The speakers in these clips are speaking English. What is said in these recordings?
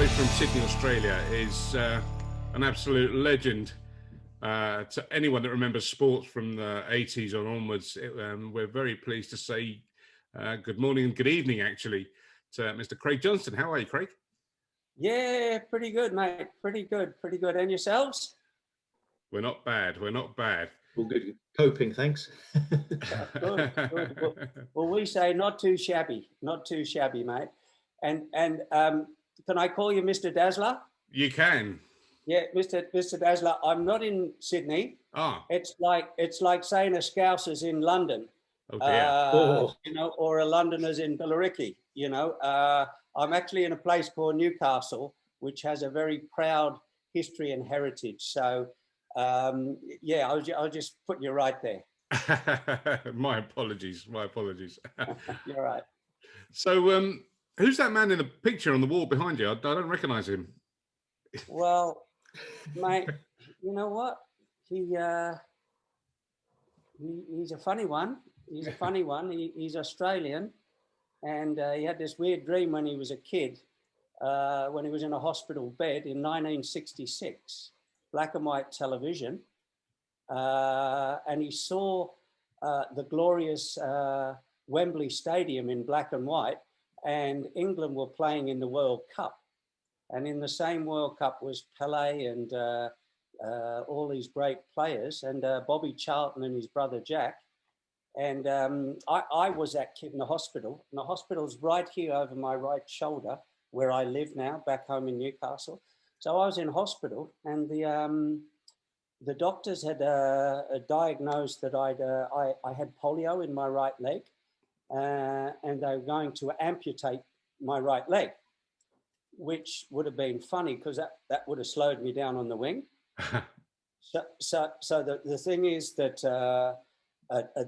boy from Sydney, Australia, is an absolute legend. To anyone that remembers sports from the 80s on onwards, we're very pleased to say good morning and good evening, actually, to Mr. Craig Johnston. How are you, Craig? Yeah, pretty good, mate. Pretty good. And yourselves? We're not bad. We're not bad. All good. Coping, thanks. Good. Well, we say not too shabby, mate. And can I call you Mr. Dazzler? You can. Yeah, Mr. Dazzler. I'm not in Sydney. Ah. It's like saying a Scouser's in London. Oh dear. You know, or a Londoner's in Billericay. You know, I'm actually in a place called Newcastle, which has a very proud history and heritage. So, yeah, I'll just put you right there. My apologies. You're right. So, who's that man in the picture on the wall behind you? I don't recognise him. Well, mate, you know what? He's a funny one. He's Australian, and he had this weird dream when he was a kid, when he was in a hospital bed in 1966, black and white television, and he saw the glorious Wembley Stadium in black and white, and England were playing in the World Cup. And in the same World Cup was Pelé and all these great players, and Bobby Charlton and his brother Jack. And I was that kid in the hospital. And the hospital's right here over my right shoulder, where I live now, back home in Newcastle. So I was in hospital, and the doctors had diagnosed that I had polio in my right leg, and they were going to amputate my right leg, which would have been funny because that would have slowed me down on the wing. So the thing is that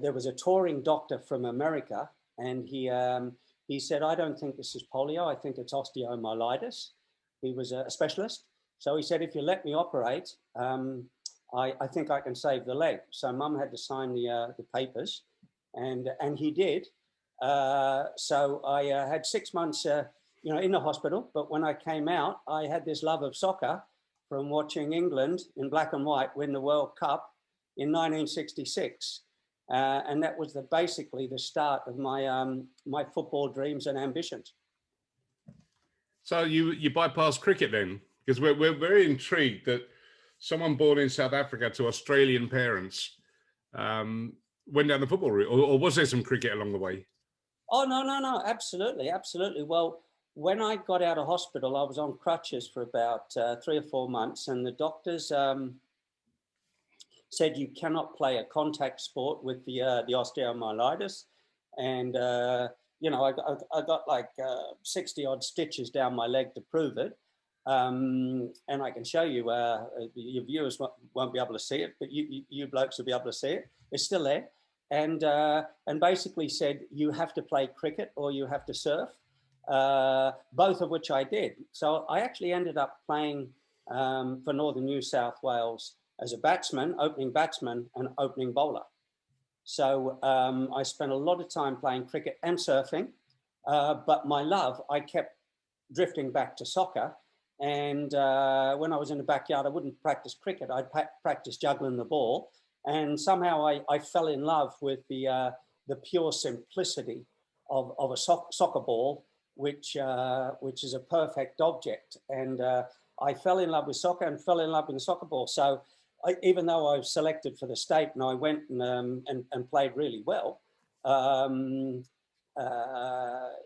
there was a touring doctor from America, and he said, I don't think this is polio, I think it's osteomyelitis. He was a specialist. So he said, if you let me operate, I think I can save the leg. So Mum had to sign the papers, and he did. So I had 6 months in the hospital, but when I came out, I had this love of soccer from watching England in black and white win the World Cup in 1966. And that was basically the start of my football dreams and ambitions. So you bypassed cricket then? Because we're very intrigued that someone born in South Africa to Australian parents went down the football route, or was there some cricket along the way? Oh, no, absolutely. Well, when I got out of hospital, I was on crutches for about 3 or 4 months, and the doctors said you cannot play a contact sport with the osteomyelitis. And, I got like 60 odd stitches down my leg to prove it. And I can show you, your viewers won't be able to see it, but you blokes will be able to see it. It's still there. And basically said, you have to play cricket or you have to surf, both of which I did. So I actually ended up playing for Northern New South Wales as a batsman, opening batsman and opening bowler. So I spent a lot of time playing cricket and surfing, but my love, I kept drifting back to soccer. And when I was in the backyard, I wouldn't practice cricket. I'd practice juggling the ball. And somehow I fell in love with the pure simplicity of a soccer ball, which is a perfect object. And I fell in love with soccer and fell in love with the soccer ball. So even though I was selected for the state and I went and played really well,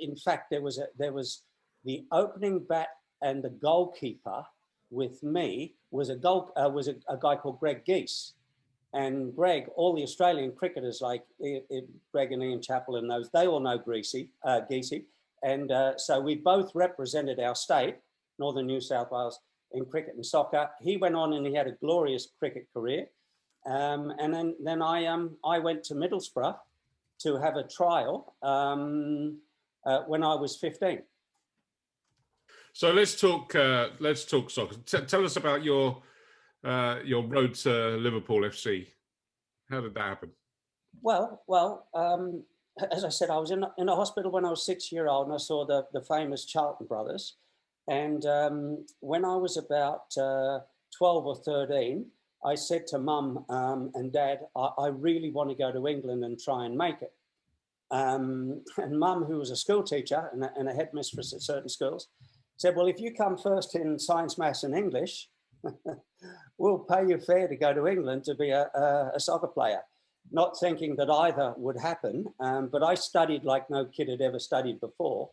in fact, there was the opening bat and the goalkeeper with me was a guy called Greg Geese. And Greg, all the Australian cricketers like Greg and Ian Chappell and those, they all know Geesey. And so we both represented our state, Northern New South Wales, in cricket and soccer. He went on and he had a glorious cricket career. And then I went to Middlesborough to have a trial when I was 15. So let's talk soccer. Tell us about your road to Liverpool FC. How did that happen? Well, as I said, I was in a hospital when I was 6 years old, and I saw the famous Charlton brothers. And when I was about 12 or 13, I said to Mum and Dad, I really want to go to England and try and make it. And Mum, who was a school teacher and a headmistress at certain schools, said, well, if you come first in science, maths and English, we'll pay you fair to go to England to be a soccer player. Not thinking that either would happen, but I studied like no kid had ever studied before.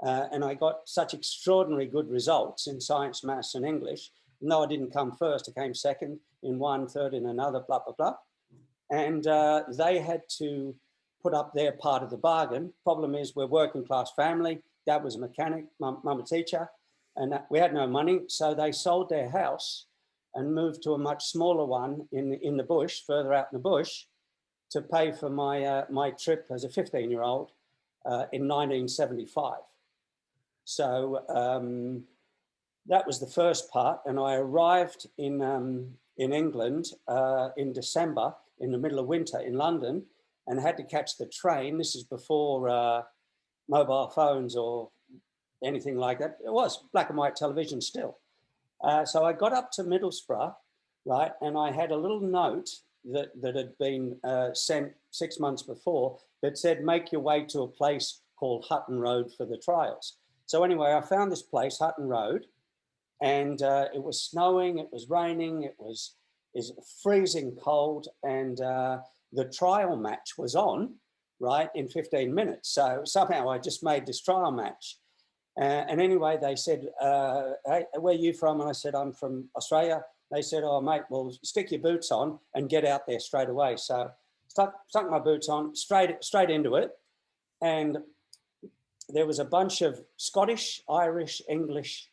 And I got such extraordinary good results in science, maths and English. No, I didn't come first. I came second in one, third in another, blah, blah, blah. And they had to put up their part of the bargain. Problem is, we're working class family. Dad was a mechanic, mum a teacher, and we had no money. So they sold their house and moved to a much smaller one in the bush, further out in the bush, to pay for my trip as a 15-year-old in 1975. So that was the first part, and I arrived in England in December, in the middle of winter in London, and had to catch the train. This is before mobile phones or anything like that. It was black and white television still. So I got up to Middlesbrough, right, and I had a little note that had been sent 6 months before that said, make your way to a place called Hutton Road for the trials. So anyway, I found this place, Hutton Road, and it was snowing, it was raining, it was freezing cold, and the trial match was on, right, in 15 minutes. So somehow I just made this trial match. And anyway, they said, hey, where are you from? And I said, I'm from Australia. They said, oh, mate, well, stick your boots on and get out there straight away. So stuck my boots on, straight into it. And there was a bunch of Scottish, Irish, English,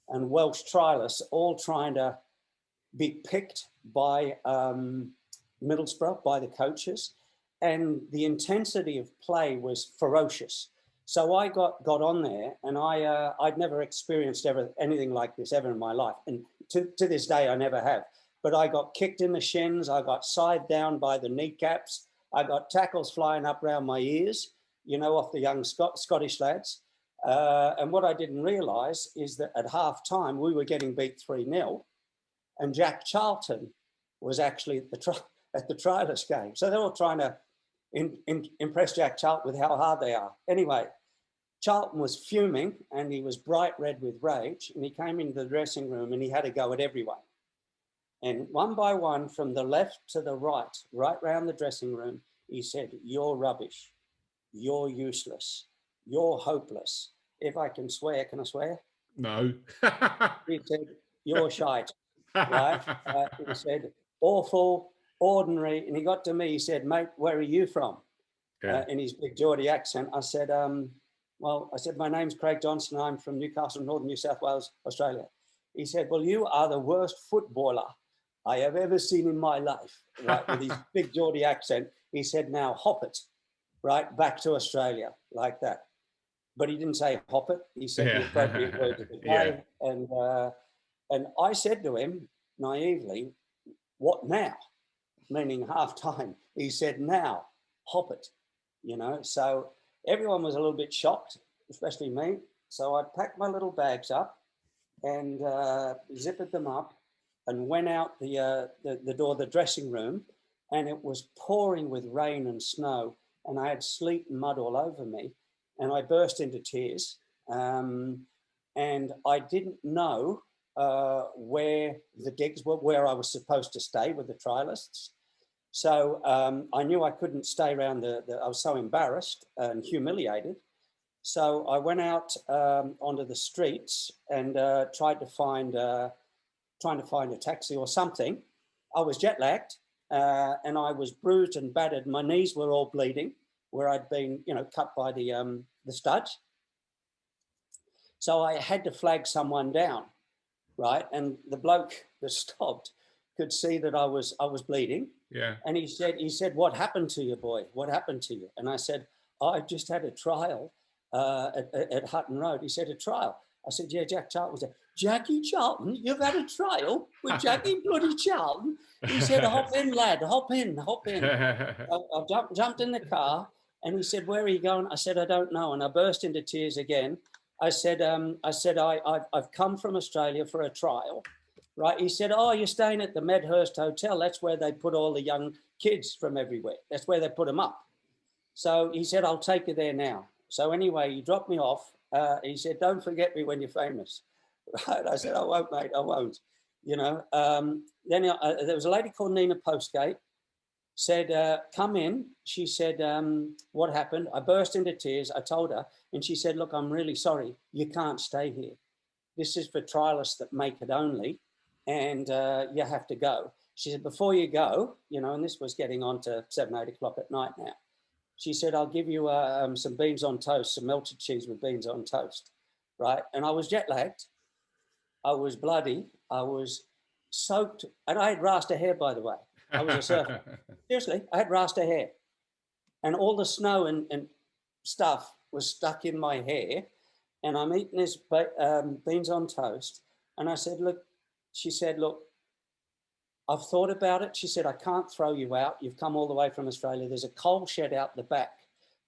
and Welsh trialists all trying to be picked by Middlesbrough, by the coaches. And the intensity of play was ferocious. So I got on there, and I'd never experienced anything like this ever in my life. And to this day, I never have. But I got kicked in the shins. I got side down by the kneecaps. I got tackles flying up around my ears, you know, off the young Scottish lads. And what I didn't realise is that at half time, we were getting beat 3-0. And Jack Charlton was actually at the trialist game. So they're all trying to impress Jack Charlton with how hard they are. Anyway, Charlton was fuming and he was bright red with rage, and he came into the dressing room and he had a go at everyone. And one by one, from the left to the right round the dressing room, he said, you're rubbish, you're useless, you're hopeless. If I can swear, can I swear? No. He said, you're shite, right? He said, awful, ordinary. And he got to me, he said, mate, where are you from? Yeah. In his big Geordie accent. I said, my name's Craig Johnston. I'm from Newcastle, Northern New South Wales, Australia. He said, well, you are the worst footballer I have ever seen in my life, right? With his big Geordie accent. He said, now hop it, right, back to Australia, like that. But he didn't say hop it. He said the appropriate words of the day. Yeah. And I said to him, naively, what now? Meaning half time. He said, now, hop it, you know. So everyone was a little bit shocked, especially me. So I packed my little bags up and zippered them up and went out the door of the dressing room, and it was pouring with rain and snow, and I had sleet and mud all over me, and I burst into tears. And I didn't know where the digs were, where I was supposed to stay with the trialists. So I knew I couldn't stay around I was so embarrassed and humiliated. So I went out onto the streets and tried to find a taxi or something. I was jet lagged and I was bruised and battered. My knees were all bleeding where I'd been, you know, cut by the studs. So I had to flag someone down, right? And the bloke that stopped could see that I was bleeding. Yeah. And he said, what happened to you, boy? What happened to you? And I said, I just had a trial at Hutton Road. He said, a trial? I said, yeah, Jack Charlton was there. Jackie Charlton? You've had a trial with Jackie bloody Charlton? He said, hop in, lad, hop in. I jumped in the car and he said, where are you going? I said, I don't know. And I burst into tears again. I've come from Australia for a trial, right? He said, oh, you're staying at the Medhurst Hotel. That's where they put all the young kids from everywhere. That's where they put them up. So he said, I'll take you there now. So anyway, he dropped me off. He said, don't forget me when you're famous. Right? I said, I won't, mate, I won't. You know, then there was a lady called Nina Postgate, said, come in. She said, what happened? I burst into tears. I told her, and she said, look, I'm really sorry. You can't stay here. This is for trialists that make it only, and you have to go. She said, before you go, you know, and this was getting on to 7, 8 o'clock at night now. She said, I'll give you some beans on toast, some melted cheese with beans on toast, right? And I was jet lagged. I was bloody. I was soaked. And I had rasta hair, by the way. I was a surfer. Seriously, I had rasta hair. And all the snow and stuff was stuck in my hair. And I'm eating this beans on toast. And I said, look, she said, look, I've thought about it. She said, I can't throw you out. You've come all the way from Australia. There's a coal shed out the back.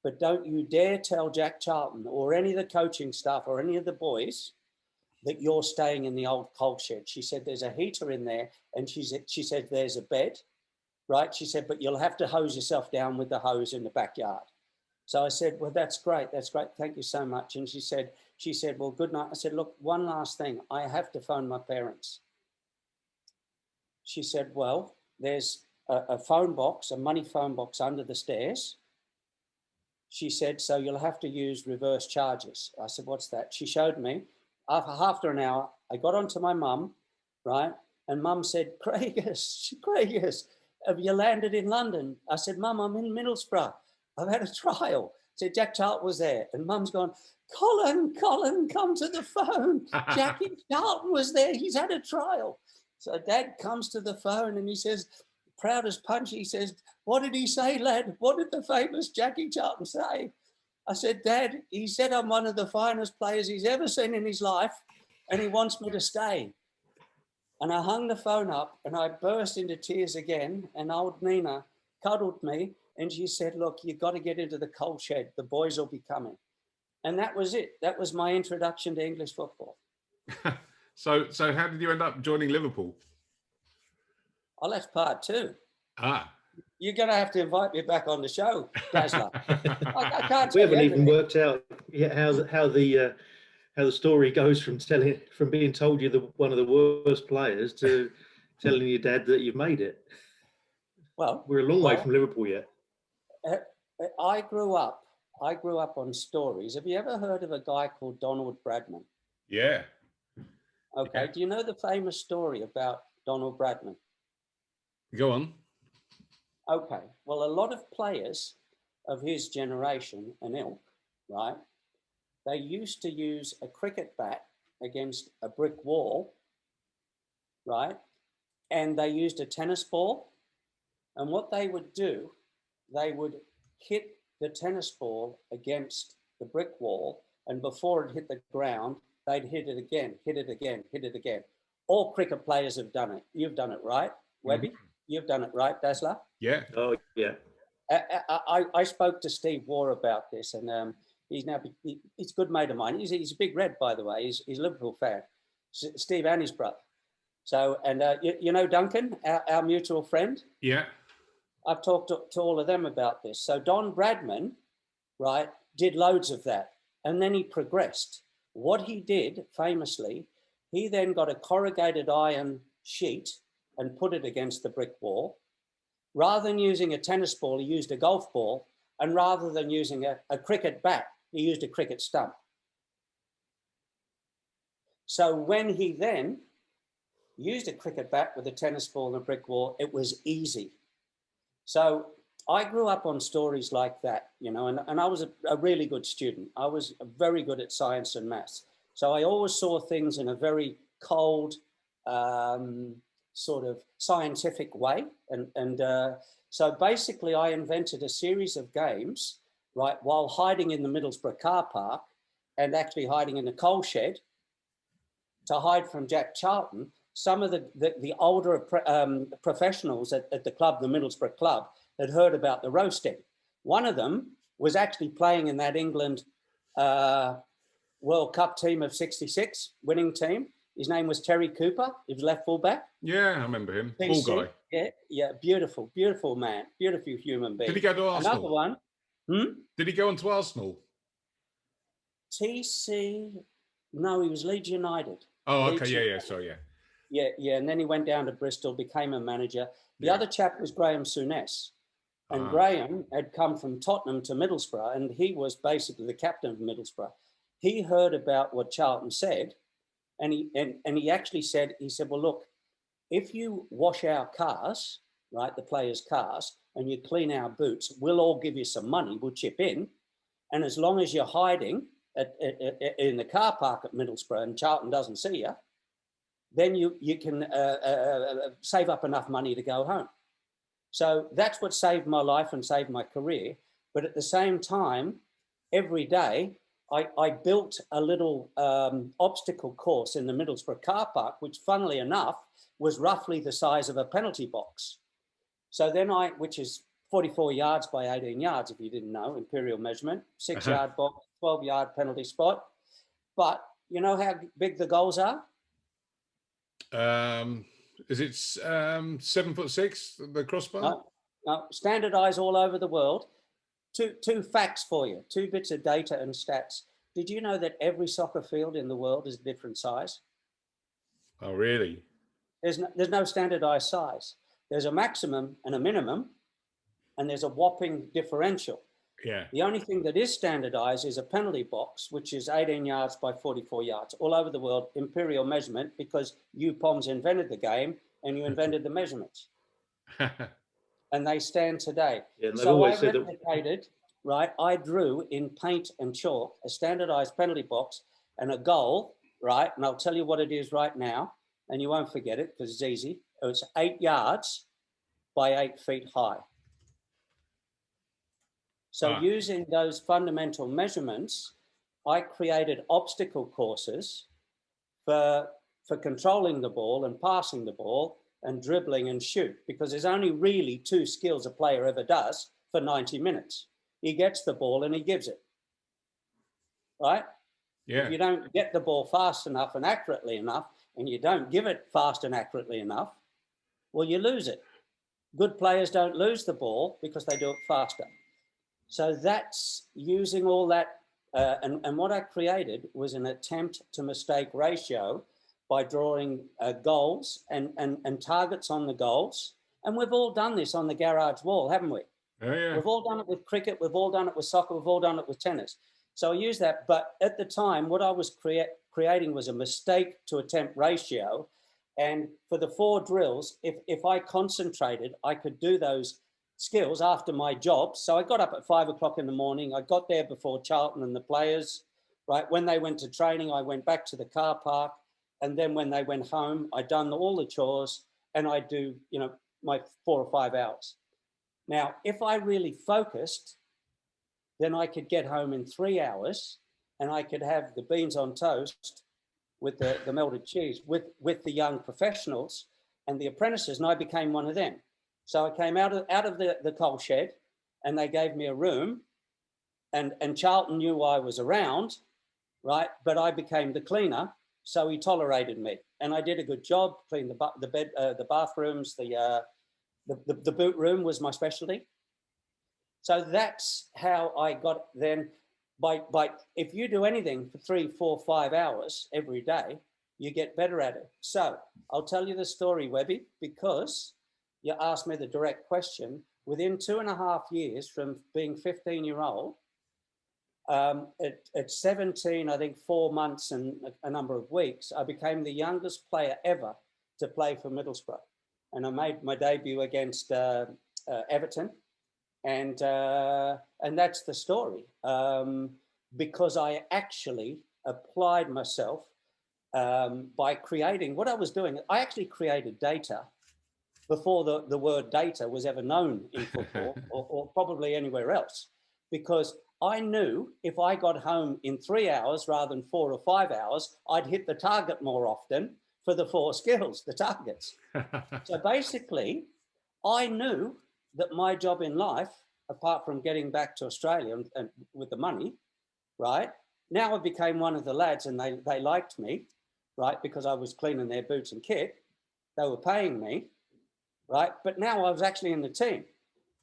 But don't you dare tell Jack Charlton or any of the coaching staff or any of the boys that you're staying in the old coal shed. She said, there's a heater in there. And she said, there's a bed, right? She said, but you'll have to hose yourself down with the hose in the backyard. So I said, well, that's great. That's great. Thank you so much. And she said, well, good night. I said, look, one last thing. I have to phone my parents. She said, well, there's a phone box, a money phone box under the stairs. She said, so you'll have to use reverse charges. I said, what's that? She showed me. After an hour, I got onto my mum, right? And mum said, Craigus, have you landed in London? I said, Mum, I'm in Middlesbrough. I've had a trial. Said Jack Charlton was there. And mum's gone, Colin, come to the phone. Jackie Charlton was there. He's had a trial. So Dad comes to the phone and he says, proud as punch, he says, what did he say, lad? What did the famous Jackie Charlton say? I said, Dad, he said I'm one of the finest players he's ever seen in his life and he wants me to stay. And I hung the phone up and I burst into tears again, and old Nina cuddled me and she said, look, you've got to get into the coal shed. The boys will be coming. And that was it. That was my introduction to English football. So how did you end up joining Liverpool? Oh, that's part two. You're going to have to invite me back on the show, Dazzler. I can't. We haven't even worked out yet how the story goes from being told you're one of the worst players to telling your dad that you've made it. Well, we're a long way from Liverpool yet. I grew up on stories. Have you ever heard of a guy called Donald Bradman? Yeah. Okay. Yeah. Do you know the famous story about Donald Bradman? Go on. Okay. Well, a lot of players of his generation and ilk, right, they used to use a cricket bat against a brick wall, right, and they used a tennis ball. And what they would do, they would hit the tennis ball against the brick wall, and before it hit the ground, they'd hit it again, hit it again, hit it again. All cricket players have done it. You've done it, right, Webby? Mm-hmm. You've done it, right, Dazzler? Yeah. Oh, yeah. I spoke to Steve Waugh about this, and he's a good mate of mine. He's a big red, by the way. He's a Liverpool fan. Steve and his brother. So, and you know Duncan, our mutual friend? Yeah. I've talked to all of them about this. So Don Bradman, right, did loads of that. And then he progressed. What he did, famously, he then got a corrugated iron sheet and put it against the brick wall. Rather than using a tennis ball, he used a golf ball. And rather than using a cricket bat, he used a cricket stump. So when he then used a cricket bat with a tennis ball and a brick wall, it was easy. So I grew up on stories like that, you know, and I was a really good student. I was very good at science and maths. So I always saw things in a very cold, sort of scientific way. And so basically I invented a series of games, right, while hiding in the Middlesbrough car park and actually hiding in the coal shed to hide from Jack Charlton. Some of the older professionals at the club, the Middlesbrough club, had heard about the roasting. One of them was actually playing in that England World Cup team of '66, winning team. His name was Terry Cooper. He was left fullback. Yeah, I remember him. TC, Ball guy. Yeah, beautiful, beautiful man, beautiful human being. Did he go to Arsenal? Another one. Did he go on to Arsenal? TC, no, he was Leeds United. Oh, okay, Leeds yeah, United. sorry, yeah. Yeah, and then he went down to Bristol, became a manager. The other chap was Graham Souness. And Graham had come from Tottenham to Middlesbrough, and he was basically the captain of Middlesbrough. He heard about what Charlton said, and he actually said, well, look, if you wash our cars, right, the players' cars, and you clean our boots, we'll all give you some money, we'll chip in. And as long as you're hiding in the car park at Middlesbrough and Charlton doesn't see you, then you can save up enough money to go home. So that's what saved my life and saved my career. But at the same time, every day, I built a little obstacle course in the Middlesbrough car park, which funnily enough, was roughly the size of a penalty box. So then which is 44 yards by 18 yards, if you didn't know, imperial measurement, 6-yard box, 12-yard penalty spot. But you know how big the goals are? Is it 7'6", the crossbar? No, standardized all over the world. Two facts for you, 2 bits of data and stats. Did you know that every soccer field in the world is a different size? Oh, really? There's no standardized size. There's a maximum and a minimum, and there's a whopping differential. Yeah. The only thing that is standardized is a penalty box, which is 18 yards by 44 yards. All over the world, imperial measurement, because you Poms invented the game and you invented the measurements. And they stand today. Yeah, and so I replicated, right? I drew in paint and chalk a standardized penalty box and a goal, right? And I'll tell you what it is right now, and you won't forget it because it's easy. It was 8 yards by 8 feet high. So using those fundamental measurements, I created obstacle courses for controlling the ball and passing the ball and dribbling and shoot, because there's only really 2 skills a player ever does for 90 minutes. He gets the ball and he gives it, right? Yeah. If you don't get the ball fast enough and accurately enough, and you don't give it fast and accurately enough, well, you lose it. Good players don't lose the ball because they do it faster. So that's using all that. And what I created was an attempt to mistake ratio by drawing goals and targets on the goals. And we've all done this on the garage wall, haven't we? Oh, yeah. We've all done it with cricket. We've all done it with soccer. We've all done it with tennis. So I use that. But at the time, what I was creating was a mistake to attempt ratio. And for the 4 drills, if I concentrated, I could do those skills after my job. So I got up at 5 o'clock in the morning. I got there before Charlton and the players, right? When they went to training, I went back to the car park. And then when they went home, I'd done all the chores and I'd do, my 4 or 5 hours. Now, if I really focused, then I could get home in 3 hours and I could have the beans on toast with the melted cheese with the young professionals and the apprentices, and I became one of them. So I came out of the coal shed and they gave me a room and Charlton knew I was around, right? But I became the cleaner, so he tolerated me. And I did a good job, cleaned the bed, the bathrooms, the boot room was my specialty. So that's how I got then. By if you do anything for 3, 4, 5 hours every day, you get better at it. So I'll tell you the story, Webby, because you asked me the direct question. Within 2.5 years from being 15-year-old, at 17, I think 4 months and a number of weeks, I became the youngest player ever to play for Middlesbrough. And I made my debut against Everton. And that's the story, because I actually applied myself by creating what I was doing. I actually created data before the word data was ever known in football or probably anywhere else, because I knew if I got home in 3 hours rather than 4 or 5 hours, I'd hit the target more often for the 4 skills, the targets. So basically, I knew that my job in life, apart from getting back to Australia and with the money, right, now I became one of the lads, and they liked me, right, because I was cleaning their boots and kit. They were paying me, right? But now I was actually in the team,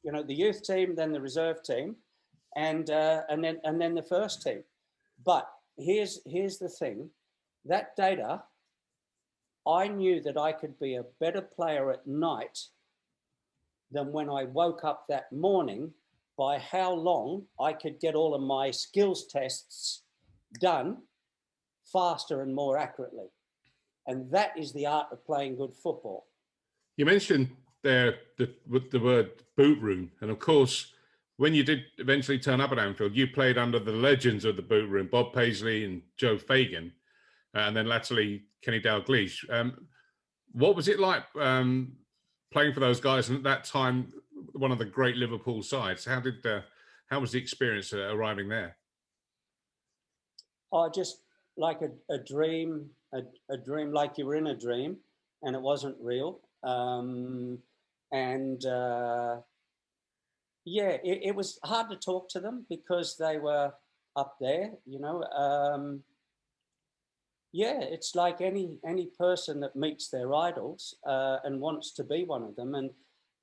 you know, the youth team, then the reserve team, and then the first team. But here's the thing, that data, I knew that I could be a better player at night than when I woke up that morning by how long I could get all of my skills tests done faster and more accurately. And that is the art of playing good football. You mentioned there the word boot room. And of course, when you did eventually turn up at Anfield, you played under the legends of the boot room, Bob Paisley and Joe Fagan, and then latterly Kenny Dalglish. What was it like playing for those guys? And at that time, one of the great Liverpool sides. How was the experience arriving there? Oh, just like a dream, a dream, like you were in a dream, and it wasn't real. Yeah, it was hard to talk to them because they were up there, you know. Yeah, it's like any person that meets their idols and wants to be one of them. And,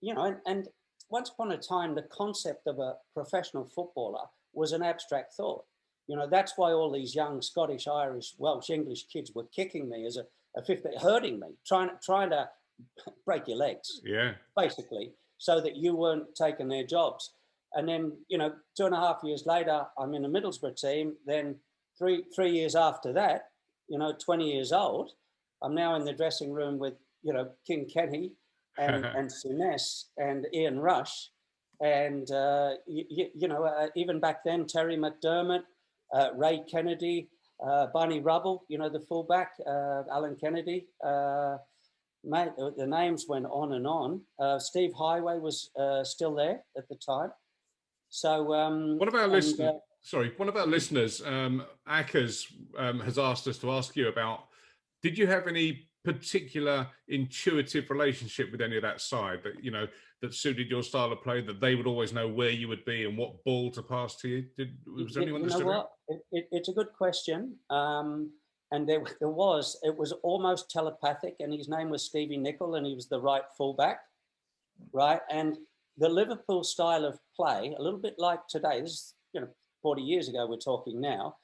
you know, and once upon a time, the concept of a professional footballer was an abstract thought. You know, that's why all these young Scottish, Irish, Welsh, English kids were kicking me as a fifth, hurting me, trying to break your legs, yeah, basically, so that you weren't taking their jobs. And then, you know, 2.5 years later, I'm in a Middlesbrough team. Then three years after that, you know, 20 years old, I'm now in the dressing room with, you know, King Kenny and Souness and Ian Rush. And, you know, even back then, Terry McDermott, Ray Kennedy, Barney Rubble, you know, the fullback, Alan Kennedy. Mate, the names went on and on. Steve Highway was still there at the time. So one of our listeners, one of our listeners, Ackers, has asked us to ask you about, did you have any particular intuitive relationship with any of that side that, you know, that suited your style of play, that they would always know where you would be and what ball to pass to you? Was there anyone that stood out? It's a good question. And it was almost telepathic, and his name was Stevie Nicol, and he was the right fullback, right? And the Liverpool style of play, a little bit like today, this is, you know, 40 years ago we're talking now,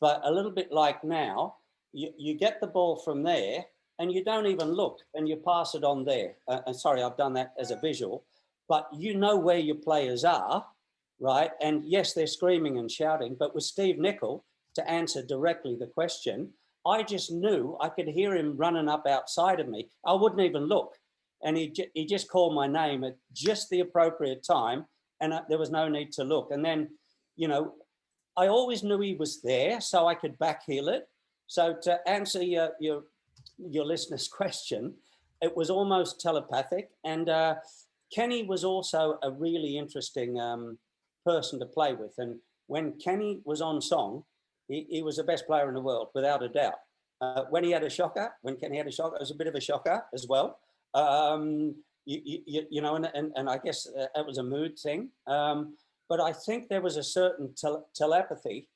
but a little bit like now, you get the ball from there and you don't even look and you pass it on there. Sorry, I've done that as a visual, but you know where your players are, right? And yes, they're screaming and shouting, but with Steve Nicol, to answer directly the question, I just knew I could hear him running up outside of me. I wouldn't even look. And he just called my name at just the appropriate time, and there was no need to look. And then, you know, I always knew he was there, so I could backheel it. So to answer your listener's question, it was almost telepathic. And Kenny was also a really interesting person to play with. And when Kenny was on song, he was the best player in the world, without a doubt. When Kenny had a shocker, it was a bit of a shocker as well. You know, and I guess it was a mood thing. But I think there was a certain telepathy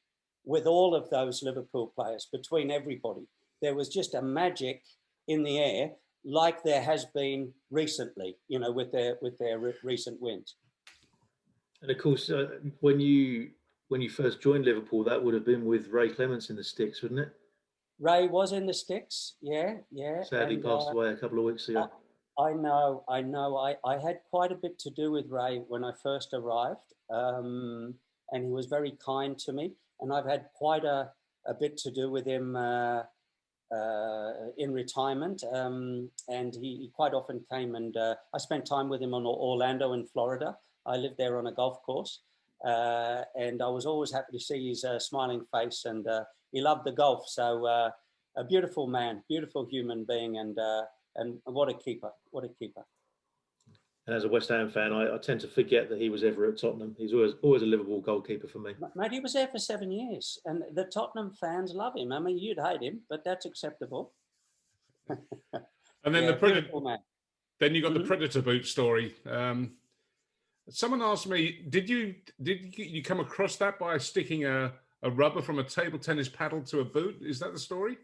with all of those Liverpool players, between everybody. There was just a magic in the air, like there has been recently, you know, with their recent wins. And of course, when you first joined Liverpool, that would have been with Ray Clemence in the sticks, wouldn't it? Ray was in the sticks, yeah. Sadly passed away a couple of weeks ago. I know. I had quite a bit to do with Ray when I first arrived, and he was very kind to me. And I've had quite a bit to do with him in retirement. And he quite often came, and I spent time with him on Orlando in Florida. I lived there on a golf course, and I was always happy to see his smiling face, and he loved the golf. So a beautiful man, beautiful human being, and what a keeper, And as a West Ham fan, I tend to forget that he was ever at Tottenham. He's always a Liverpool goalkeeper for me. Mate, he was there for 7 years, and the Tottenham fans love him. I mean, you'd hate him, but that's acceptable. And then then you got the Predator boot story. Someone asked me, did you come across that by sticking a a rubber from a table tennis paddle to a boot. Is that the story?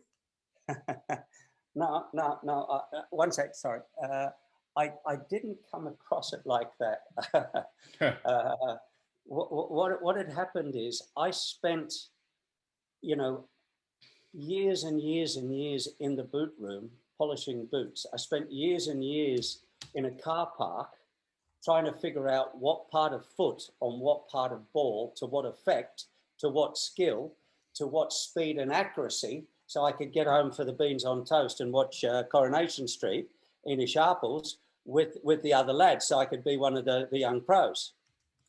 No. One sec, sorry. I didn't come across it like that. What had happened is I spent, you know, years and years and years in the boot room polishing boots. I spent years and years in a car park trying to figure out what part of foot on what part of ball, to what effect, to what skill, to what speed and accuracy, so I could get home for the beans on toast and watch Coronation Street in Sharples with the other lads, so I could be one of the young pros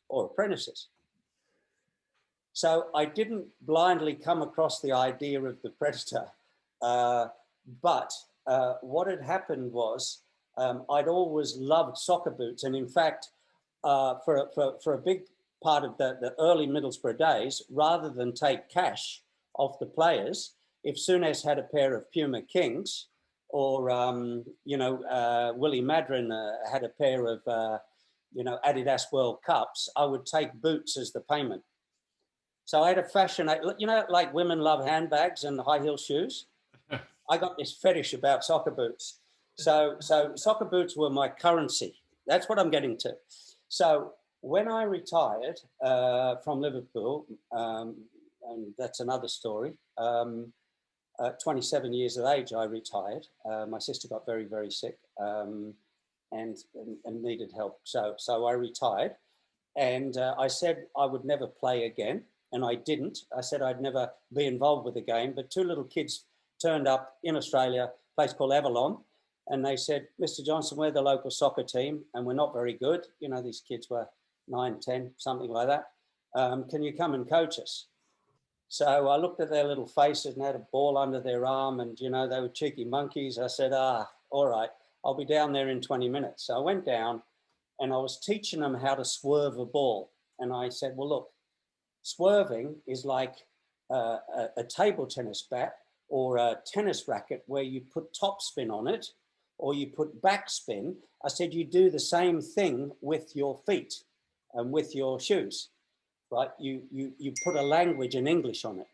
or apprentices. So I didn't blindly come across the idea of the Predator, but what had happened was I'd always loved soccer boots. And in fact, for a big part of the early Middlesbrough days, rather than take cash off the players, if Souness had a pair of Puma Kings, or, Willie Madron had a pair of, Adidas World Cups, I would take boots as the payment. So I had a fashion, like women love handbags and high heel shoes. I got this fetish about soccer boots. So soccer boots were my currency. That's what I'm getting to. So when I retired from Liverpool, and that's another story, 27 years of age, I retired. My sister got very, very sick and needed help. So I retired, and I said I would never play again. And I didn't. I said I'd never be involved with the game. But two little kids turned up in Australia, a place called Avalon, and they said, Mr. Johnston, we're the local soccer team and we're not very good. You know, these kids were 9, 10, something like that. Can you come and coach us? So I looked at their little faces and had a ball under their arm, and, you know, they were cheeky monkeys. I said, all right, I'll be down there in 20 minutes. So I went down and I was teaching them how to swerve a ball. And I said, well, look, swerving is like a table tennis bat or a tennis racket where you put topspin on it or you put backspin. I said you do the same thing with your feet and with your shoes, right? You put a language in English on it.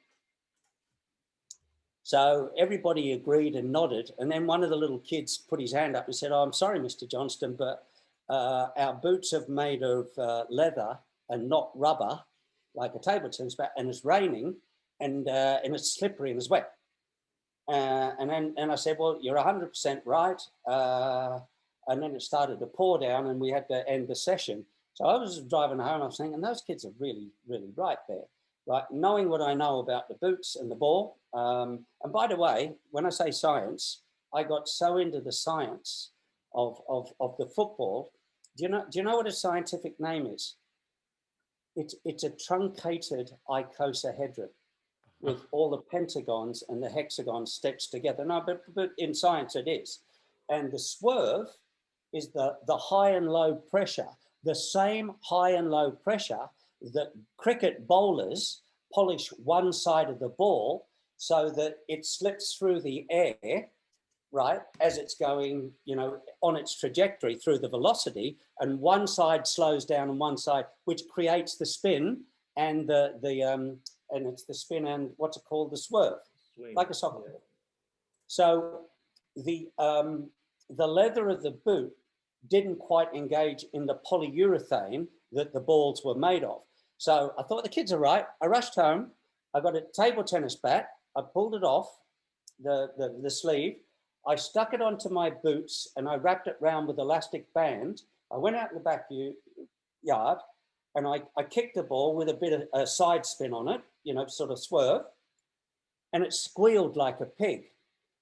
So everybody agreed and nodded. And then one of the little kids put his hand up and said, oh, I'm sorry, Mr. Johnston, but our boots are made of leather and not rubber, like a table tennis bat, and it's raining and it's slippery and it's wet. And I said, well, you're 100% right. And then it started to pour down and we had to end the session. So I was driving home, I was thinking, those kids are really, really right there, right? Knowing what I know about the boots and the ball. And by the way, when I say science, I got so into the science of the football. Do you know what a scientific name is? It's a truncated icosahedron with all the pentagons and the hexagons stitched together. No, but in science it is. And the swerve is the high and low pressure, the same high and low pressure that cricket bowlers polish one side of the ball so that it slips through the air, right, as it's going, you know, on its trajectory through the velocity, and one side slows down on one side, which creates the spin and and it's the spin and what's it called, the swerve, like a soccer ball. So the leather of the boot didn't quite engage in the polyurethane that the balls were made of. So I thought the kids are right. I rushed home. I got a table tennis bat. I pulled it off the sleeve. I stuck it onto my boots and I wrapped it round with elastic band. I went out in the backyard and I kicked the ball with a bit of a side spin on it, you know, sort of swerve, and it squealed like a pig.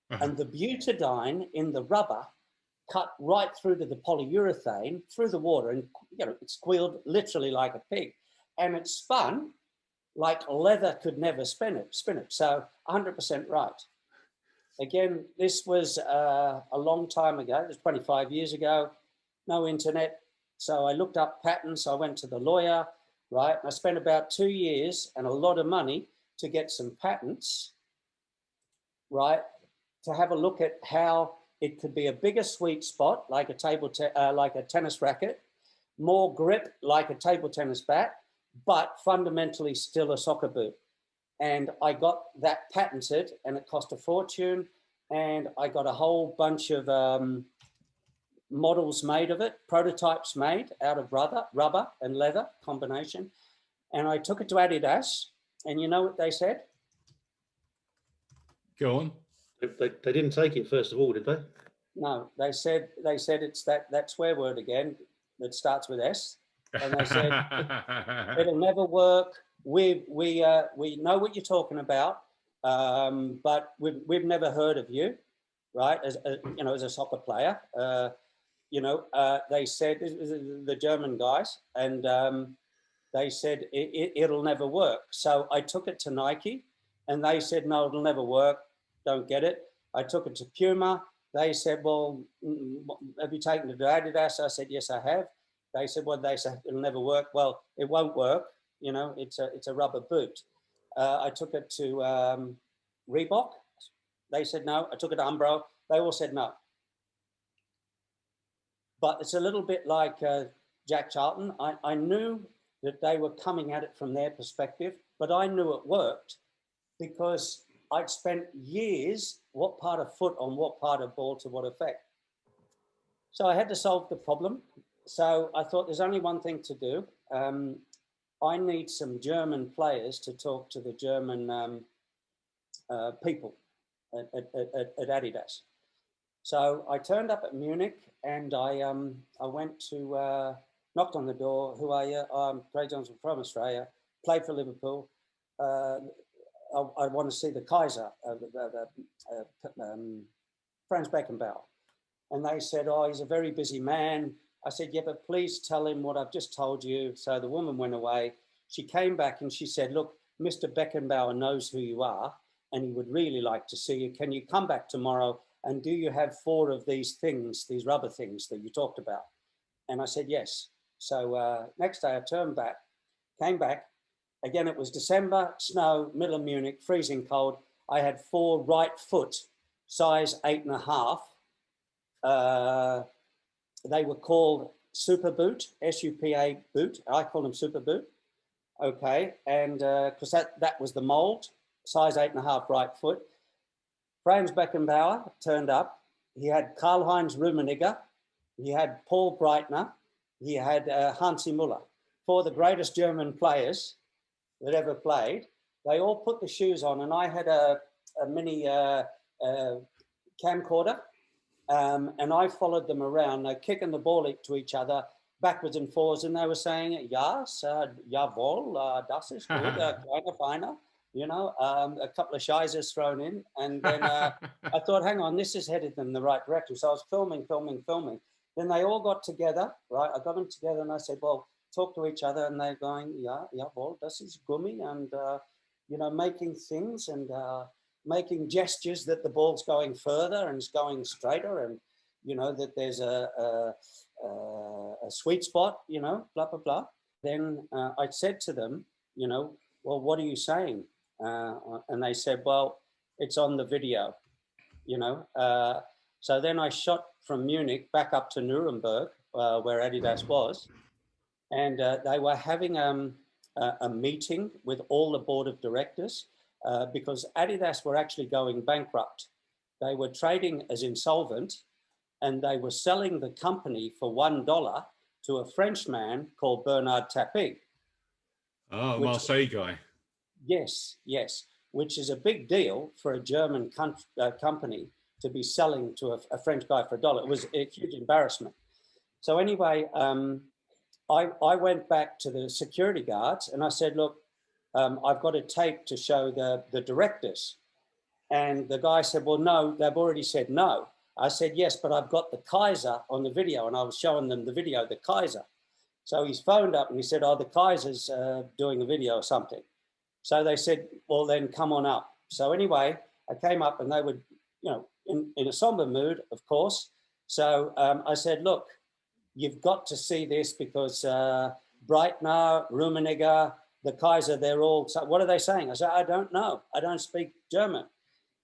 And the butadiene in the rubber cut right through to the polyurethane, through the water, and, you know, it squealed literally like a pig. And it spun like leather could never spin it. So 100% right. Again, this was a long time ago. It was 25 years ago. No internet. So I looked up patents. I went to the lawyer, right? I spent about 2 years and a lot of money to get some patents, right? To have a look at how it could be a bigger sweet spot, like a like a tennis racket, more grip, like a table tennis bat, but fundamentally still a soccer boot. And I got that patented, and it cost a fortune. And I got a whole bunch of models made of it, prototypes made out of rubber and leather combination. And I took it to Adidas, and you know what they said? Go on. They didn't take it first of all, did they? No, they said it's that swear word again that starts with S, and they said it'll never work. We know what you're talking about, but we've never heard of you, right? As a soccer player, they said the German guys, and they said it'll never work. So I took it to Nike, and they said no, it'll never work. Don't get it. I took it to Puma. They said, well, have you taken it to Adidas? I said, yes, I have. They said, well, they said it'll never work. Well, it won't work. It's a rubber boot. I took it to Reebok. They said no. I took it to Umbro. They all said no. But it's a little bit like Jack Charlton. I knew that they were coming at it from their perspective, but I knew it worked because I'd spent years, what part of foot on what part of ball to what effect. So I had to solve the problem. So I thought there's only one thing to do. I need some German players to talk to the German people at Adidas. So I turned up at Munich, and I went to, knocked on the door. Who are you? I'm Craig Johnston from Australia, played for Liverpool. I want to see the Kaiser, Franz Beckenbauer. And they said, oh, he's a very busy man. I said, yeah, but please tell him what I've just told you. So the woman went away. She came back and she said, look, Mr. Beckenbauer knows who you are, and he would really like to see you. Can you come back tomorrow? And do you have 4 of these things, these rubber things that you talked about? And I said, yes. So next day I came back. Again, it was December, snow, middle of Munich, freezing cold. I had 4 right foot, size 8.5. They were called Super Boot, SUPA boot. I call them Super Boot. Okay, and because that was the mold, size 8.5 right foot. Franz Beckenbauer turned up. He had Karl-Heinz Rummenigge. He had Paul Breitner. He had Hansi Müller. 4 of the greatest German players that ever played. They all put the shoes on, and I had a mini camcorder, and I followed them around. They're kicking the ball to each other backwards and forwards, and they were saying, yes, jawohl, das ist gut, kleiner Feiner, a couple of shizers thrown in. And then I thought, hang on, this is headed in the right direction. So I was filming. Then they all got together, right? I got them together, and I said, well, talk to each other, and they're going, jawohl, das ist Gummi, and, making things and making gestures that the ball's going further and it's going straighter, and, that there's a sweet spot, blah, blah, blah. Then I said to them, well, what are you saying? And they said, well, it's on the video, So then I shot from Munich back up to Nuremberg, where Adidas was. And they were having a meeting with all the board of directors because Adidas were actually going bankrupt. They were trading as insolvent, and they were selling the company for $1 to a Frenchman called Bernard Tapie. Oh, Marseille guy. Yes, which is a big deal for a German company to be selling to a French guy for $1. It was a huge embarrassment. So anyway, I went back to the security guards and I said, look, I've got a tape to show the directors. And the guy said, well, no, they've already said no. I said, yes, but I've got the Kaiser on the video. And I was showing them the video, the Kaiser. So he's phoned up and he said, oh, the Kaiser's doing a video or something. So they said, well, then come on up. So anyway, I came up and they were, in a somber mood, of course. So I said, look, you've got to see this because Breitner, Rummenigge, the Kaiser, they're all, so what are they saying? I said, I don't know. I don't speak German.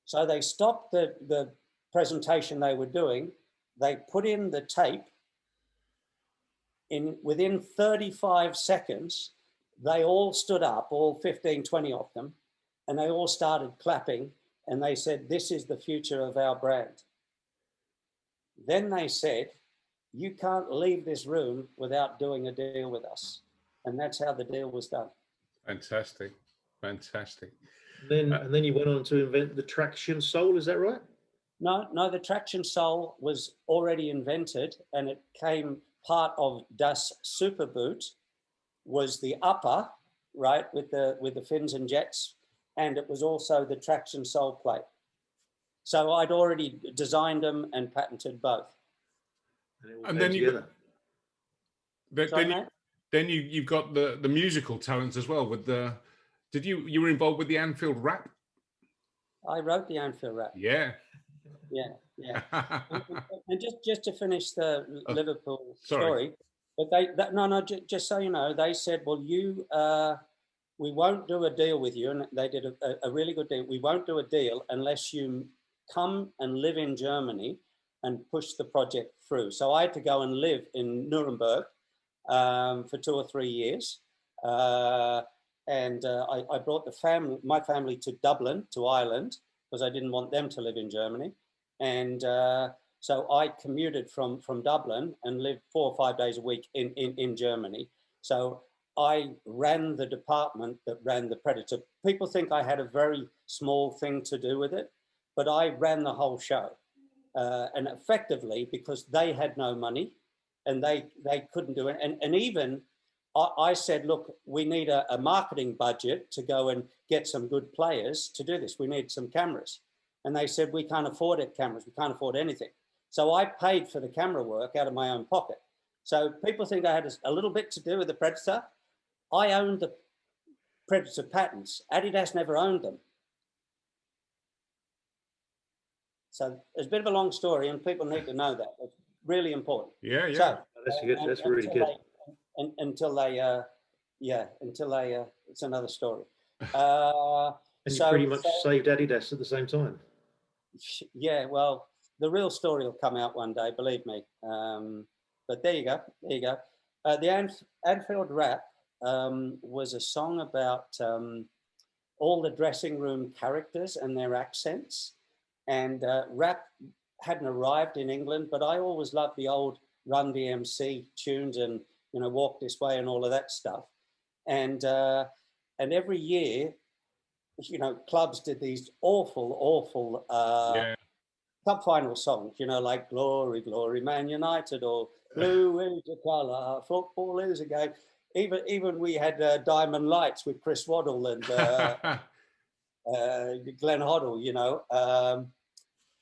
So they stopped the presentation they were doing. They put in the tape. Within 35 seconds, they all stood up, all 15, 20 of them, And they all started clapping, and they said, "This is the future of our brand." Then they said, "You can't leave this room without doing a deal with us." And that's how the deal was done. Fantastic. Fantastic. And then you went on to invent the traction sole, is that right? No, the traction sole was already invented, and it came part of Das Superboot was the upper, right, with the fins and jets, and it was also the traction sole plate. So I'd already designed them and patented both. And then you've got the musical talents as well. With the, you were involved with the Anfield Rap? I wrote the Anfield Rap. Yeah. Yeah. and just to finish the Liverpool story, but just so you know, they said, well, we won't do a deal with you, and they did a really good deal. We won't do a deal unless you come and live in Germany and push the project through. So I had to go and live in Nuremberg for 2 or 3 years. And I brought my family to Dublin, to Ireland, because I didn't want them to live in Germany. And so I commuted from Dublin and lived 4 or 5 days a week in Germany. So I ran the department that ran the Predator. People think I had a very small thing to do with it, but I ran the whole show. And effectively, because they had no money and they couldn't do it. And even I said, look, we need a marketing budget to go and get some good players to do this. We need some cameras. And they said, we can't afford cameras. We can't afford anything. So I paid for the camera work out of my own pocket. So people think I had a little bit to do with the Predator. I owned the Predator patents. Adidas never owned them. So it's a bit of a long story, and people need to know that. It's really important. Yeah. So, that's good. That's really good. Until they, it's another story. And you pretty much saved Adidas at the same time. Yeah, well, the real story will come out one day, believe me. But there you go. The Anfield Rap was a song about all the dressing room characters and their accents. And rap hadn't arrived in England, but I always loved the old Run DMC tunes and, Walk This Way and all of that stuff. And every year, clubs did these awful cup final songs, like Glory, Glory, Man United, or Blue is a colour, football is a game. Even we had Diamond Lights with Chris Waddle and Glenn Hoddle,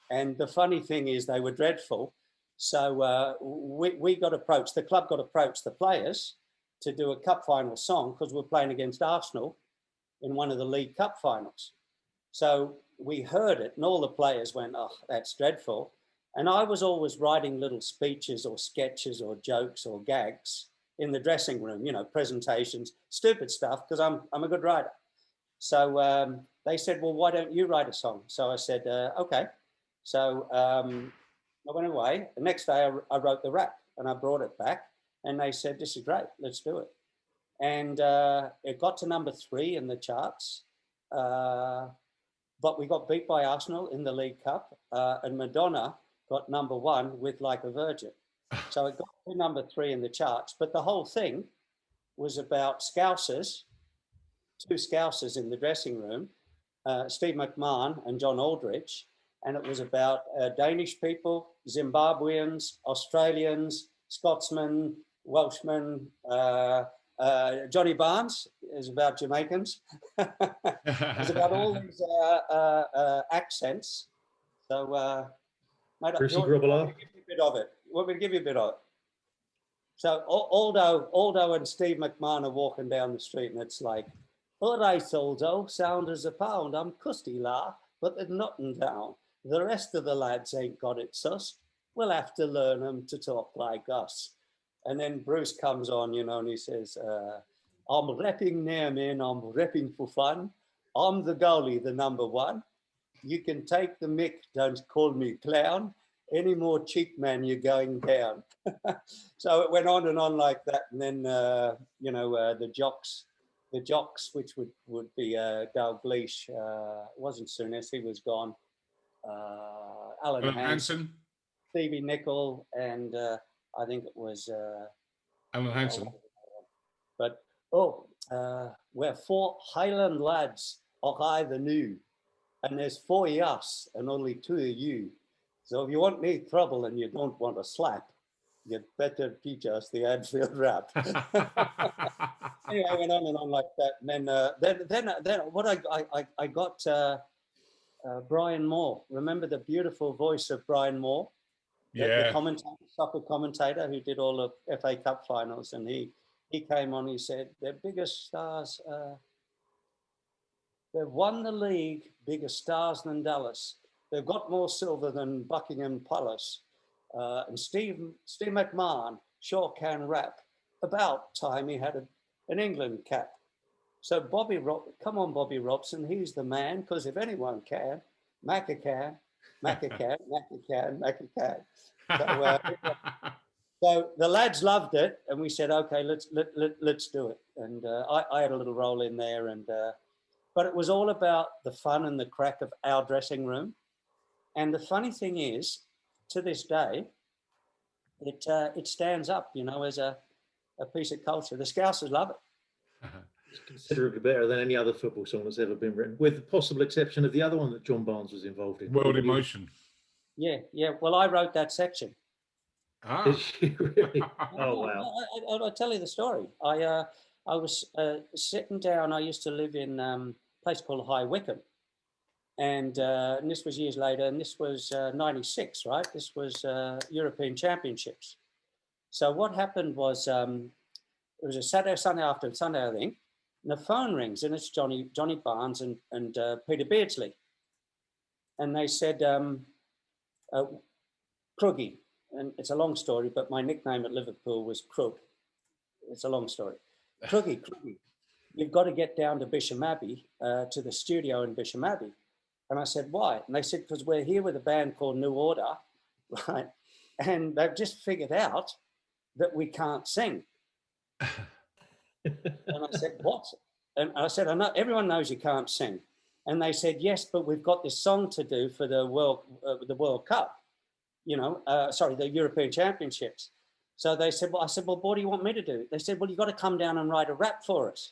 and the funny thing is they were dreadful. So we got approached, the club got approached the players to do a cup final song because we're playing against Arsenal in one of the League Cup finals. So we heard it and all the players went, oh, that's dreadful. And I was always writing little speeches or sketches or jokes or gags in the dressing room, presentations, stupid stuff, because I'm a good writer. So they said, well, why don't you write a song? So I said, okay. So I went away. The next day I wrote the rap and I brought it back and they said, this is great, let's do it. And it got to number 3 in the charts. But we got beat by Arsenal in the League Cup and Madonna got number 1 with Like a Virgin. So it got to number 3 in the charts. But the whole thing was about Scousers, 2 Scousers in the dressing room, Steve McMahon and John Aldridge. And it was about Danish people, Zimbabweans, Australians, Scotsmen, Welshmen. Johnny Barnes is about Jamaicans. It's about all these accents. So, mate, Brucey want me to give you a bit of it? Want me to give you a bit of it? So Aldo and Steve McMahon are walking down the street, and it's like, all right, Aldo, sound as a pound. I'm custy, la, but there's nothing down. The rest of the lads ain't got it sus. We'll have to learn them to talk like us. And then Bruce comes on, and he says, I'm repping now, man. I'm repping for fun. I'm the goalie, the number 1. You can take the mick, don't call me clown. Any more cheek, man, you're going down. So it went on and on like that. And then, the jocks the jocks, which would be Dalgleish, wasn't Souness, he was gone. Alan Hansen, Stevie Nicol, and I think it was Alan Hansen. But we're 4 Highland lads, och I the new, and there's 4 of us and only 2 of you. So if you want me trouble and you don't want a slap, you'd better teach us the Anfield Rap. Anyway, I went on and on like that. And then what I got Brian Moore. Remember the beautiful voice of Brian Moore? Yeah. The soccer commentator who did all the FA Cup finals. And he came on, he said, their biggest stars, they've won the league, bigger stars than Dallas. They've got more silver than Buckingham Palace. And Steve McMahon sure can rap. About time he had an England cap. So come on, Bobby Robson, he's the man, because if anyone can, Macca can, Macca can, Macca can, Macca can. So the lads loved it, and we said, okay, let's do it. And I had a little role in there, but it was all about the fun and the crack of our dressing room. And the funny thing is, to this day, it stands up, as a piece of culture. The Scousers love it. It's considerably better than any other football song that's ever been written, with the possible exception of the other one that John Barnes was involved in. World in Motion. Yeah. Well, I wrote that section. Ah. Did you really? Oh, wow. I'll tell you the story. I was sitting down. I used to live in a place called High Wycombe. And this was years later, and this was 96, right? This was European Championships. So what happened was, it was a Sunday after Sunday, I think, and the phone rings, and it's Johnny Barnes and Peter Beardsley. And they said, Kruggy, and it's a long story, but my nickname at Liverpool was Krug. It's a long story. Kruggy, you've got to get down to Bisham Abbey, to the studio in Bisham Abbey. And I said, why? And they said, because we're here with a band called New Order, right? And they've just figured out that we can't sing. And I said, what? And I said, I know everyone knows you can't sing. And they said, yes, but we've got this song to do for the World Cup, the European Championships. So they said, I said, well, what do you want me to do? They said, well, you've got to come down and write a rap for us.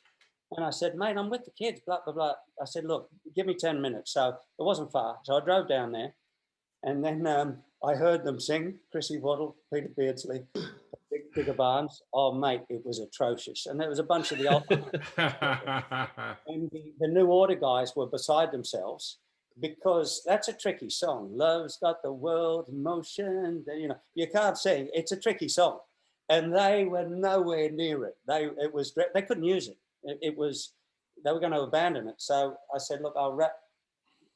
And I said, mate, I'm with the kids, blah, blah, blah. I said, look, give me 10 minutes. So it wasn't far. So I drove down there. And then I heard them sing, Chrissy Waddle, Peter Beardsley, Bigger Barnes. Oh, mate, it was atrocious. And there was a bunch of the old... and the New Order guys were beside themselves, because that's a tricky song. Love's got the world in motion. You can't sing. It's a tricky song. And they were nowhere near it. They couldn't use it. They were going to abandon it. So I said, look, I'll rap,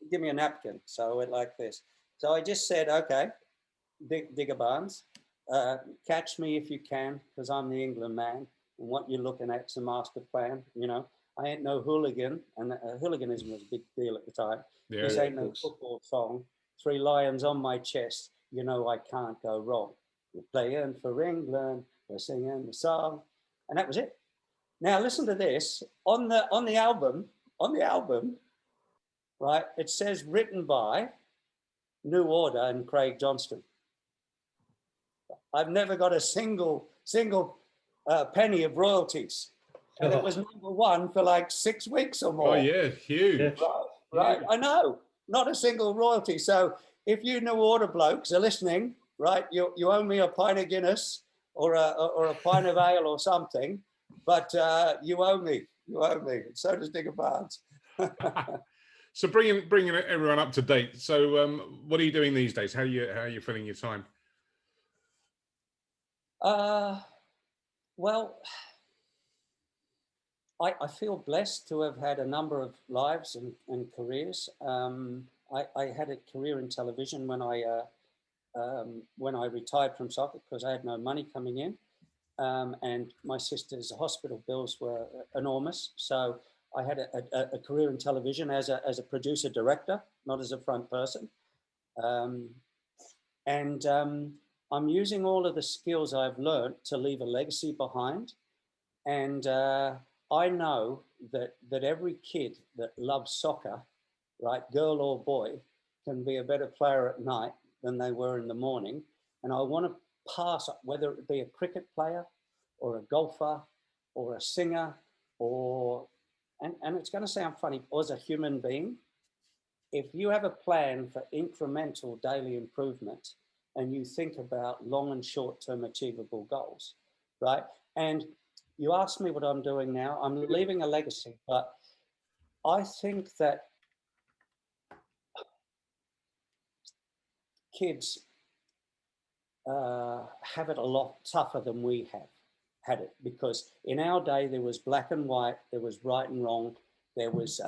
give me a napkin. So I went like this. So I just said, okay, Digger Barnes, catch me if you can, because I'm the England man. And what you're looking at's a master plan. I ain't no hooligan. And hooliganism was a big deal at the time. Yeah, this ain't no football song. 3 lions on my chest. I can't go wrong. We're playing for England. We're singing the song. And that was it. Now listen to this. On the album, right? It says written by New Order and Craig Johnston. I've never got a single penny of royalties, and it was #1 for like 6 weeks or more. Oh yeah, huge. Right. I know, not a single royalty. So if you New Order blokes are listening, right, you owe me a pint of Guinness or a pint of ale or something. But you owe me. And so does Digger Barnes. So bringing everyone up to date. So what are you doing these days? How are you filling your time? Well, I feel blessed to have had a number of lives and careers. I had a career in television when I retired from soccer, because I had no money coming in. And my sister's hospital bills were enormous. So I had a career in television as a producer director, not as a front person. I'm using all of the skills I've learned to leave a legacy behind. And I know that every kid that loves soccer, right, girl or boy, can be a better player at night than they were in the morning. And I want to pass, whether it be a cricket player or a golfer or a singer or, and it's going to sound funny, as a human being, if you have a plan for incremental daily improvement and you think about long and short-term achievable goals, right? And you asked me what I'm doing now. I'm leaving a legacy, but I think that kids have it a lot tougher than we have had it, because in our day there was black and white, there was right and wrong, there was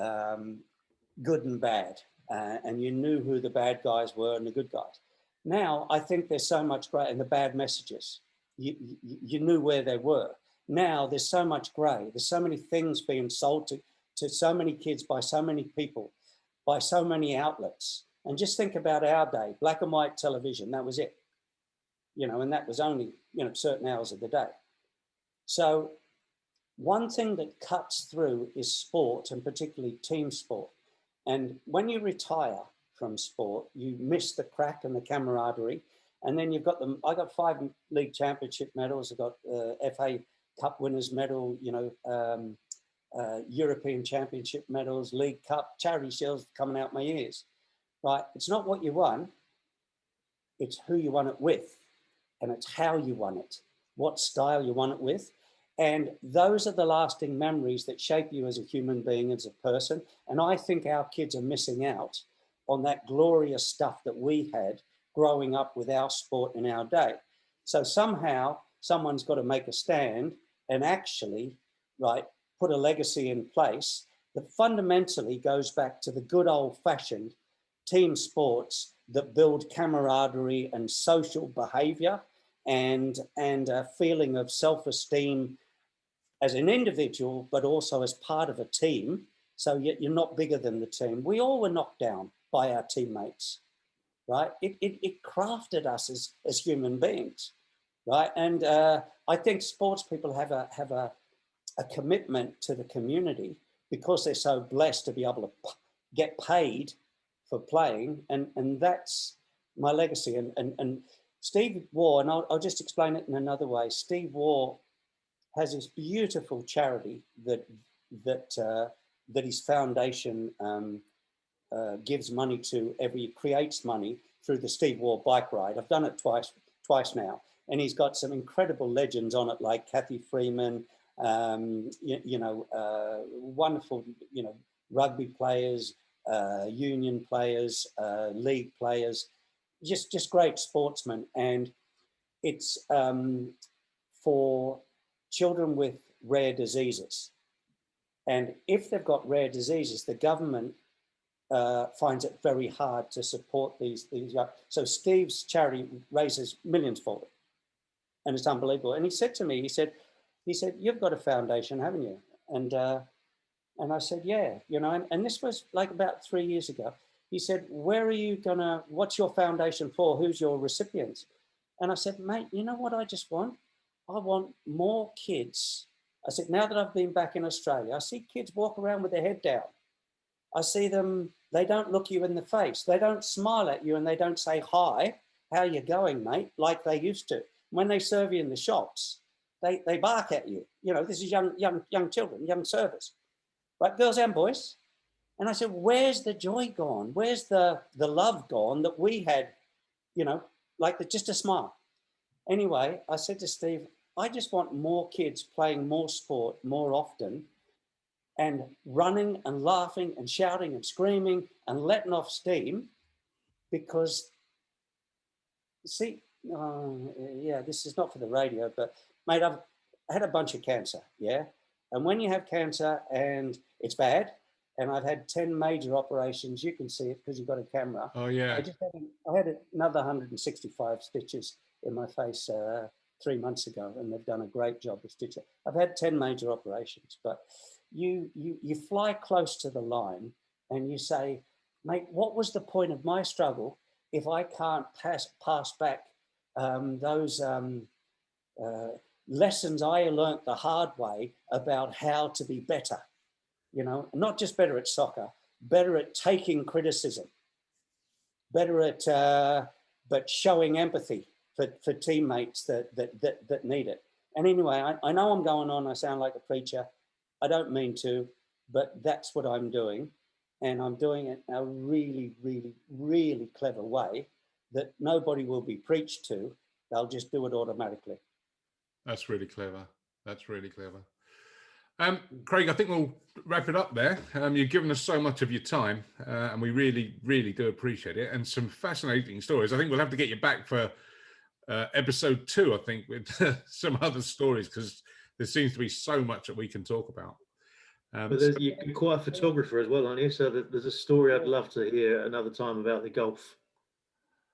good and bad, and you knew who the bad guys were and the good guys. Now I think there's so much grey, and the bad messages, you knew where they were. Now there's so much grey. There's so many things being sold to so many kids by so many people, by so many outlets. And just think about our day, black and white television, that was it. You know, and that was only, you know, certain hours of the day. So one thing that cuts through is sport, and particularly team sport. And when you retire from sport, you miss the crack and the camaraderie. And then you've got them. I got 5 league championship medals. I got FA Cup winners medal, you know, European championship medals, League Cup, charity shields coming out my ears. Right? It's not what you won. It's who you won it with. And it's how you won it, what style you won it with. And those are the lasting memories that shape you as a human being, as a person. And I think our kids are missing out on that glorious stuff that we had growing up with our sport in our day. So somehow someone's got to make a stand and actually, right, put a legacy in place that fundamentally goes back to the good old fashioned team sports that build camaraderie and social behavior and a feeling of self-esteem as an individual, but also as part of a team. So you're not bigger than the team. We all were knocked down by our teammates, right? It crafted us as human beings, right? And I think sports people have a commitment to the community because they're so blessed to be able to get paid for playing, and that's my legacy. And Steve Waugh, and I'll just explain it in another way. Steve Waugh has this beautiful charity that his foundation gives money to creates money through the Steve Waugh bike ride. I've done it twice now, and he's got some incredible legends on it, like Kathy Freeman, wonderful, rugby players, union players, league players, just great sportsmen. And it's for children with rare diseases. And if they've got rare diseases, the government finds it very hard to support these young. So Steve's charity raises millions for them, and it's unbelievable. And he said to me, he said, "You've got a foundation, haven't you?" And I said, "Yeah, and this was like about 3 years ago." He said, what's your foundation for? Who's your recipient? And I said, "Mate, you know what I just want? I want more kids." I said, now that I've been back in Australia, I see kids walk around with their head down. I see them, they don't look you in the face. They don't smile at you and they don't say, "Hi, how you going, mate?" like they used to. When they serve you in the shops, they bark at you. This is young children, young servers, right? Girls and boys. And I said, where's the joy gone? Where's the love gone that we had, just a smile? Anyway, I said to Steve, I just want more kids playing more sport more often and running and laughing and shouting and screaming and letting off steam, because, see, this is not for the radio, but mate, I've had a bunch of cancer, yeah? And when you have cancer and it's bad, and I've had 10 major operations. You can see it because you've got a camera. Oh, yeah. I had another 165 stitches in my face 3 months ago, and they've done a great job of stitching. I've had 10 major operations, but you fly close to the line and you say, mate, what was the point of my struggle if I can't pass back those lessons I learnt the hard way about how to be better, you know, not just better at soccer, better at taking criticism, better at but showing empathy for teammates that need it. And anyway, I know I'm going on, I sound like a preacher. I don't mean to, but that's what I'm doing. And I'm doing it in a really, really, really clever way that nobody will be preached to. They'll just do it automatically. That's really clever. That's really clever. Craig, I think we'll wrap it up there. You've given us so much of your time, and we really, really do appreciate it. And some fascinating stories. I think we'll have to get you back for episode 2, I think, with some other stories, because there seems to be so much that we can talk about. But you're quite a photographer as well, aren't you? So there's a story I'd love to hear another time about the golf.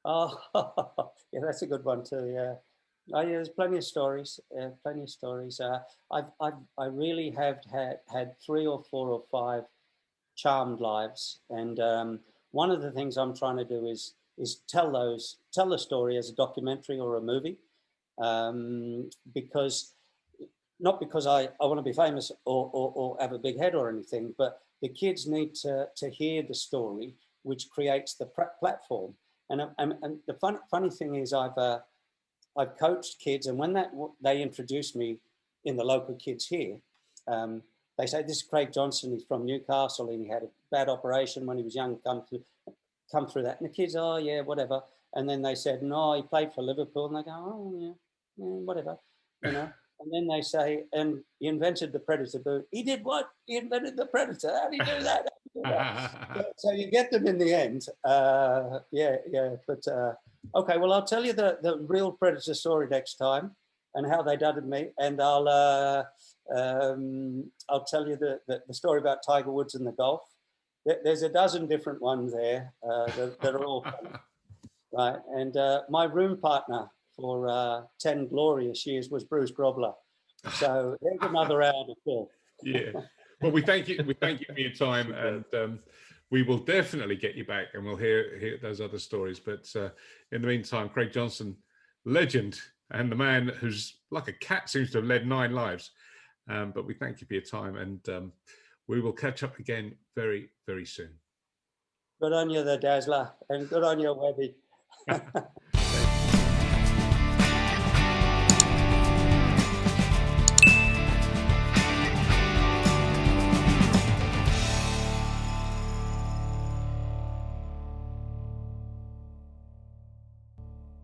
Oh, yeah, that's a good one too. Yeah, oh, yeah, there's plenty of stories. Plenty of stories. I really have had 3 or 4 or 5 charmed lives, and one of the things I'm trying to do is tell the story as a documentary or a movie, because not because I want to be famous or have a big head or anything, but the kids need to hear the story, which creates the platform. And the funny thing is, I've coached kids, and when they introduce me in the local kids here, they say, "This is Craig Johnston. He's from Newcastle, and he had a bad operation when he was young. Come through that." And the kids, "Oh yeah, whatever." And then they said, "No, he played for Liverpool," and they go, "Oh yeah, whatever," you know. And then they say, "And he invented the Predator boot." He did what? He invented the Predator. How did he do that? So you get them in the end. Yeah. But okay, well, I'll tell you the real Predator story next time and how they dudded me, and I'll tell you the story about Tiger Woods and the golf. There's a dozen different ones there that are all funny. Right. And my room partner for 10 glorious years was Bruce Grobler. So there's another hour to fill. Yeah. Well, we thank you. We thank you for your time, and we will definitely get you back, and we'll hear those other stories. But in the meantime, Craig Johnston, legend, and the man who's like a cat, seems to have led 9 lives. But we thank you for your time, and we will catch up again very, very soon. Good on you, the Dazzler, and good on you, Webby.